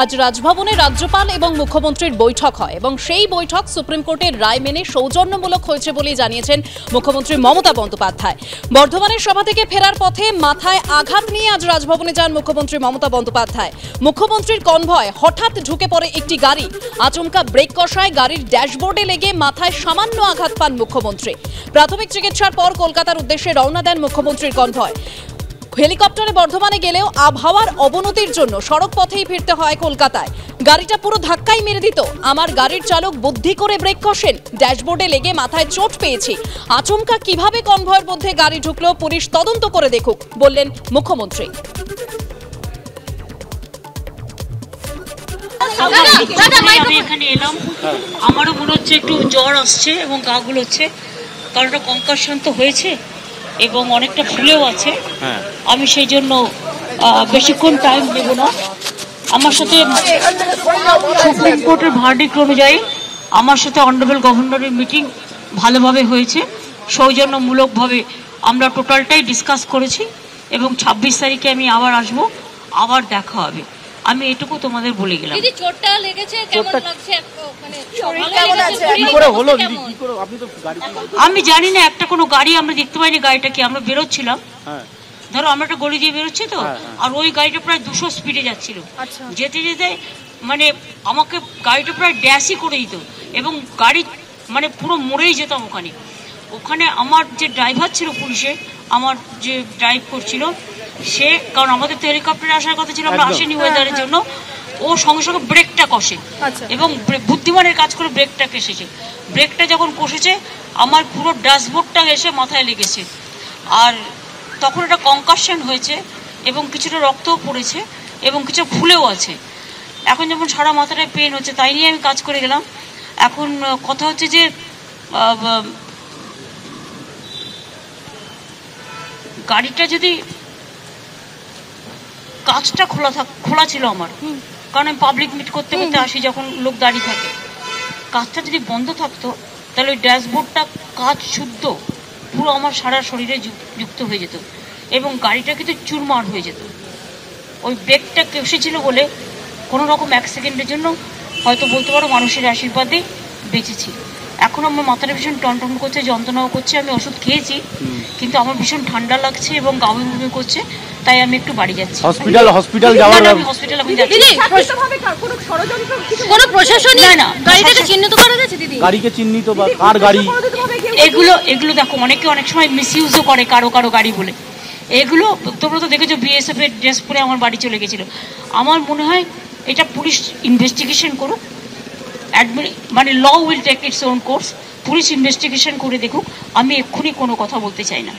আজ রাজভবনে রাজ্যপাল এবং মুখ্যমন্ত্রীর বৈঠক হয় এবং সেই বৈঠক সুপ্রিম কোর্টের রায় মেনে সৌজন্যমূলক হয়েছে বলে জানিয়েছেন মুখ্যমন্ত্রী মমতা বন্দ্যোপাধ্যায়। বর্ধমানের সভা থেকে ফেরার পথে মাথায় আঘাত নিয়ে আজ রাজভবনে যান মুখ্যমন্ত্রী মমতা বন্দ্যোপাধ্যায়। মুখ্যমন্ত্রীর কনভয় হঠাৎ ঢুকে পড়ে একটি গাড়ি, আচমকা ব্রেক কষায় গাড়ির ড্যাশবোর্ডে লেগে মাথায় সামান্য আঘাত পান মুখ্যমন্ত্রী। প্রাথমিক চিকিৎসার পর কলকাতার উদ্দেশ্যে রওনা দেন মুখ্যমন্ত্রীর কনভয়। হেলিকপ্টারে বর্ধমানে গেলেও আবহাওয়ার অবনতির জন্য সড়ক পথেই ফিরতে হয় কলকাতায়। গাড়িটা পুরো ধাক্কাই মেরে দিত। আমার গাড়ির চালক বুদ্ধি করে ব্রেক কষেন, ড্যাশবোর্ডে লেগে মাথায় চোট পেয়েছি। আচমকা কিভাবে কনভয়ের মধ্যে গাড়ি ঢুকলো পুলিশ তদন্ত করে দেখুক, বললেন মুখ্যমন্ত্রী। আমি এখানে এলাম, আমারও মনে হচ্ছে একটু জ্বর আসছে এবং গা গুলোচ্ছে, কারণ একটা কনকাশন তো হয়েছে এবং অনেকটা ফুলেও আছে। আমি সেই জন্য বেশিক্ষণ টাইম দেব না। আমার সাথে সুপ্রিম কোর্টের ভার্ডিক্ট অনুযায়ী আমার সাথে অনারেবল গভর্নরের মিটিং ভালোভাবে হয়েছে, সৌজন্যমূলকভাবে আমরা টোটালটাই ডিসকাস করেছি এবং 26 তারিখে আমি আবার আসবো, আবার দেখা হবে। আমি এটুকু তোমাদের বলে গেলাম। দিদি চোটটা লেগেছে, কেমন লাগছে? মানে আমি জানি না, একটা কোনো গাড়ি আমরা দেখতে পাইনি, গাড়িটা কি আমরা বেরোচ্ছিলাম, ধরো আমরা একটা গলি দিয়ে বেরোচ্ছি তো, আর ওই গাড়িটা প্রায় 200 স্পিডে যাচ্ছিল। যেতে যেতে মানে আমাকে গাড়িটা প্রায় ড্যাশই করে দিত এবং গাড়ি মানে পুরো মরেই যেতাম ওখানে। ওখানে আমার যে ড্রাইভার ছিল পুলিশে, আমার যে ড্রাইভ করছিল সে, কারণ আমাদের তো হেলিকপ্টারে আসার কথা ছিল, আমরা আসেনি ওয়েদারের জন্য, ও সঙ্গে সঙ্গে ব্রেকটা কষে এবং বুদ্ধিমানের কাজ করে ব্রেকটা কষেছে। ব্রেকটা যখন কষেছে আমার পুরো ড্যাশবোর্ডটা এসে মাথায় লেগেছে, আর তখন একটা কনকাশন হয়েছে এবং কিছুটা রক্তও পড়েছে এবং কিছু ফুলেও আছে। এখন যেমন সারা মাথাটায় পেন হচ্ছে, তাই নিয়ে আমি কাজ করে গেলাম। এখন কথা হচ্ছে যে গাড়িটা যদি কাঁচটা খোলা ছিল আমার, কারণ আমি পাবলিক মিট করতে করতে আসি যখন লোক দাঁড়িয়ে থাকে, কাঁচটা যদি বন্ধ থাকতো তাহলে ওই ড্যাশবোর্ডটা কাঁচ শুদ্ধ পুরো আমার সারা শরীরে যুক্ত হয়ে যেত এবং গাড়িটা কিন্তু চুরমার হয়ে যেত। ওই ব্রেকটা কষেছিল বলে কোনো রকম 1 সেকেন্ডের জন্য হয়তো বলতে পারো মানুষের আশীর্বাদে বেঁচেছি। এখন আমার মাথাটা ভীষণ টনটন করছে, যন্ত্রণাও করছে, আমি ওষুধ খেয়েছি কিন্তু আমার ভীষণ ঠান্ডা লাগছে এবং গা বমি করছে, তাই আমি একটু বাড়ি যাচ্ছি। হসপিটাল যাওয়ার আমি হসপিটাল আমি যাচ্ছি। দিদি কোনো প্রশাসন না গাড়িটাকে চিহ্নিত করা গেছে? দিদি গাড়িকে চিহ্নিত বা কার গাড়ি, এগুলো দেখো অনেকে অনেক সময় মিসইউজও করে কারো গাড়ি বলে। এগুলো তোমরা তো দেখেছো, বিএসএফ এর ড্রেস পরে আমার বাড়ি চলে গেছিল। আমার মনে হয় এটা পুলিশ ইনভেস্টিগেশন করুক, মানে law will take its own course. পুলিশ ইনভেস্টিগেশন করে দেখুক, আমি এক্ষুনি কোনো কথা বলতে চাই না।